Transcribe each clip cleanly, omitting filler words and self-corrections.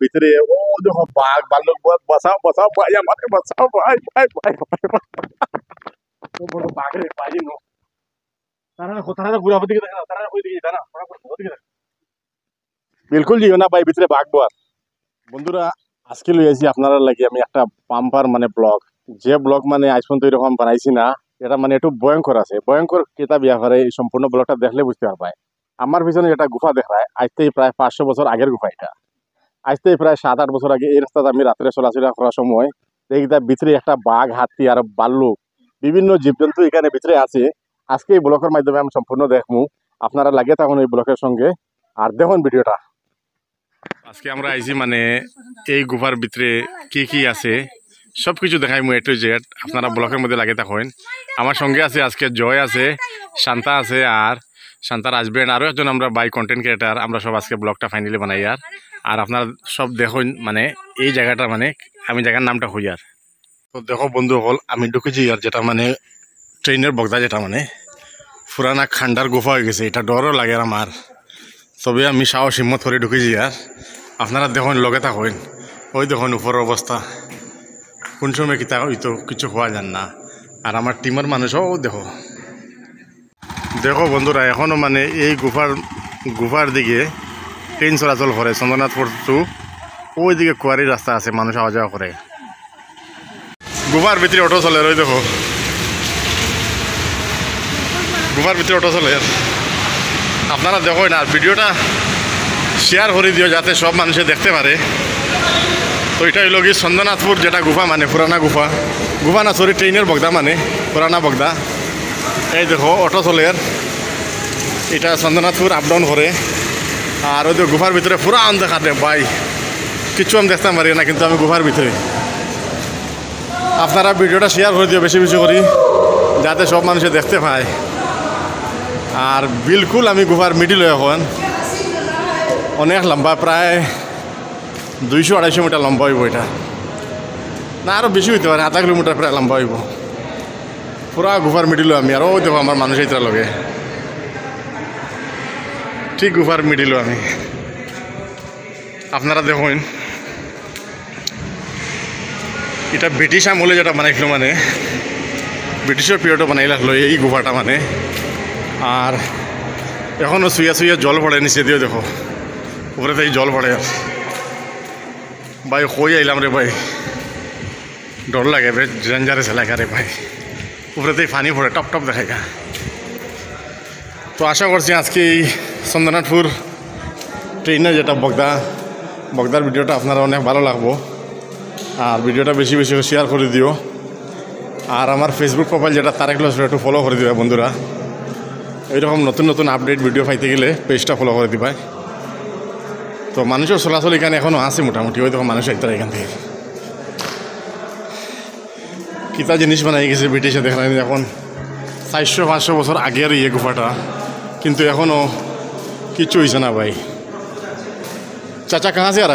ভিতরে ও দেখো বাঘ ভাল্লুক বসাও বসাও ভাই আমাকে বসাও ভাই ভাই ভাই ভাই তো বড় বাঘ রে পাই নো তারা ঘুরা দিকে দেখা তারা কই দিকে জানা দিকে বিলকুল জিও না ভাই ভিতরে বাঘ বার বন্ধুরা আজকে লই আইছি আপনারা লাগি আমি একটা পাম্পার মানে ব্লগ যে ব্লগ মানে আজ পর্যন্ত এরকম বানাইছি না এটা মানে একটু ভয়ঙ্কর আছে ভয়ঙ্কর কেতা ব্যাপারে এই সম্পূর্ণ ব্লগটা দেখলে বুঝতে পারবাই আমার পিছনে এটা গুফা দেখায় আজ থেকে প্রায় 500 বছর আগের গুফা এটা আজ থেকে প্রায় 7-8 বছর আগে এই রাস্তাতে আমি রাত্রে চলাচলা করার সময় দেখি তার ভিতরে একটা বাঘ হাতি আর ভাল্লুক বিভিন্ন জীবজন্তু এখানে ভিতরে আছে আজকে এই ব্লগের মাধ্যমে আমি সম্পূর্ণ দেখবো আপনারা লাগে তখন এই ব্লগের সঙ্গে আর দেখুন ভিডিওটা আজকে আমরা আইছি মানে এই গুফার ভিতরে কি কি আছে সবকিছু দেখাই মু এ টু জেড আপনারা ব্লগের মধ্যে লাগে থাকেন আমার সঙ্গে আছে আজকে জয় আছে শান্তা আছে আর শান্তার হাজবেন্ড আরও একজন আমরা বাই কন্টেন্ট ক্রিয়েটার আমরা সব আজকে ব্লগটা ফাইনালি বানাই আর আপনারা সব দেখুন মানে এই জায়গাটা মানে আমি জায়গার নামটা হই আর তো দেখো বন্ধু হল আমি ঢুকেছি আর যেটা মানে ট্রেনের বগদা যেটা মানে পুরানা খান্ডার গুফা হয়ে গেছে এটা ডরও লাগে আমার তবে আমি সাহস হিম্মত করে ঢুকেছি আর আপনারা দেখুন লগে থাকুন ওই দেখুন উপরের অবস্থা কোন সময় কিতা হইতো কিছু হওয়া যান না আর আমার টিমের মানুষও দেখো দেখো বন্ধুরা এখনও মানে এই গুফার দিকে ট্রেন চলাচল করে চন্দ্রনাথপুর টু ওইদিকে কুয়ারির রাস্তা আছে মানুষ আওয়া যাওয়া করে গুফার ভিতরে অটো চলে ওই দেখো গুফার ভিতরে অটো চলে আপনারা দেখুন আর ভিডিওটা শেয়ার করে দিও যাতে সব মানুষে দেখতে পারে তো এটা হইল কি চন্দ্রনাথপুর যেটা গুফা মানে পুরানা গুফা না সরি ট্রেনের বগদা মানে পুরানা বগদা এই দেখো অটো চলে এটা চন্দ্রনাথপুর আপ ডাউন করে আর ওই গুফার ভিতরে পুরা অন্ধকার রে ভাই কিছু আমি দেখতে পারি না কিন্তু আমি গুফার ভিতরে আপনারা ভিডিওটা শেয়ার করে দিও বেশি বেশি করি যাতে সব মানুষে দেখতে পায় আর বিলকুল আমি গুফার মিডিলে এখন অনেক লম্বা প্রায় 200-250 মিটার লম্বা হইব এটা না আরও বেশি হইতে পারে 0.5 কিলোমিটার প্রায় লম্বা হইব পুরা গুফার মিডিলে আমি আর ওই দেখো আমার মানুষ এইটার লগে ঠিক গুফার মিডিলে আমি আপনারা দেখুন এটা ব্রিটিশ আমলে যেটা বানাইছিল মানে ব্রিটিশের পিরিয়ডে বানাই রাখলো এই গুফাটা মানে আর এখনও শুয়ে জল পড়ে নিচে দিয়ে দেখো উপরে তাই জল পড়ে আর ভাই কই আইলাম রে ভাই ডর লাগে বে ডেঞ্জারাস এলাকা রে ভাই উপরে তাই পানি পড়ে টপ টপ দেখায় গা তো আশা করছি আজকে এই চন্দ্রনাথপুর ট্রেনের যেটা বগদার ভিডিওটা আপনারা অনেক ভালো লাগবো আর ভিডিওটা বেশি বেশি শেয়ার করে দিও আর আমার ফেসবুক প্রোফাইল যেটা তারেক লস্কর একটু ফলো করে দিবা বন্ধুরা এইরকম নতুন নতুন আপডেট ভিডিও পাইতে গেলে পেজটা ফলো করে দিবা তো মানুষের চলাচল এখানে এখনও আছে মোটামুটি ওই দেখো মানুষ একটার এখান থেকে কিতা জিনিস বানাই গেছে ব্রিটিশে দেখা এখন 400-500 বছর আগের ইয়ে গুফাটা কিন্তু এখনও কিচ্ছু হয়েছে না ভাই চাচা কাহা সে আর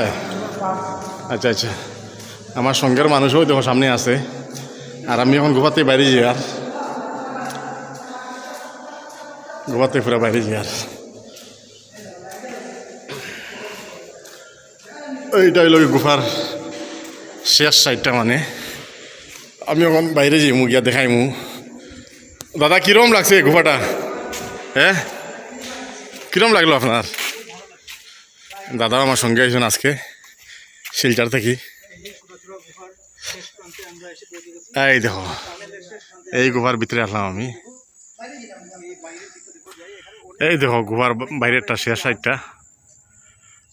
আচ্ছা আচ্ছা আমার সঙ্গের মানুষও দেখো সামনে আছে আর আমি এখন গুফাতে বাইরে যাই আর গুফাতে পুরো বাইরে যাই আর এইটা হইল গুফার শেষ সাইডটা মানে আমি এখন বাইরে যাই গিয়া দেখাই দাদা কিরম লাগছে গুফাটা হ্যাঁ কিরম লাগলো আপনার দাদা আমার সঙ্গে আইসেন আজকে শিলচার থেকে এই দেখো এই গুফার ভিতরে আসলাম আমি এই দেখো গুফার বাইরেরটা শেষ সাইডটা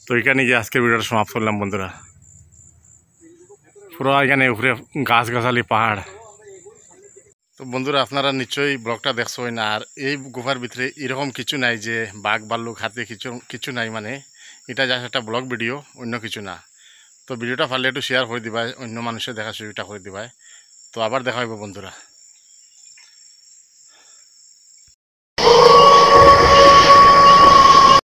তো এখানে গিয়ে আজকের ভিডিওটা সমাপ্ত করলাম বন্ধুরা পুরো এখানে উপরে গাছগাছালি পাহাড় তো বন্ধুরা আপনারা নিশ্চয়ই ব্লগটা দেখছেন আর এই গুফার ভিতরে এরকম কিছু নাই যে বাঘ ভাল্লুক হাতে কিছু নাই মানে এটা জাস্ট একটা ব্লগ ভিডিও অন্য কিছু না তো ভিডিওটা ভালো একটু শেয়ার করে দিবা অন্য মানুষের দেখা সুবিধা করে দিবা তো আবার দেখা হইব বন্ধুরা।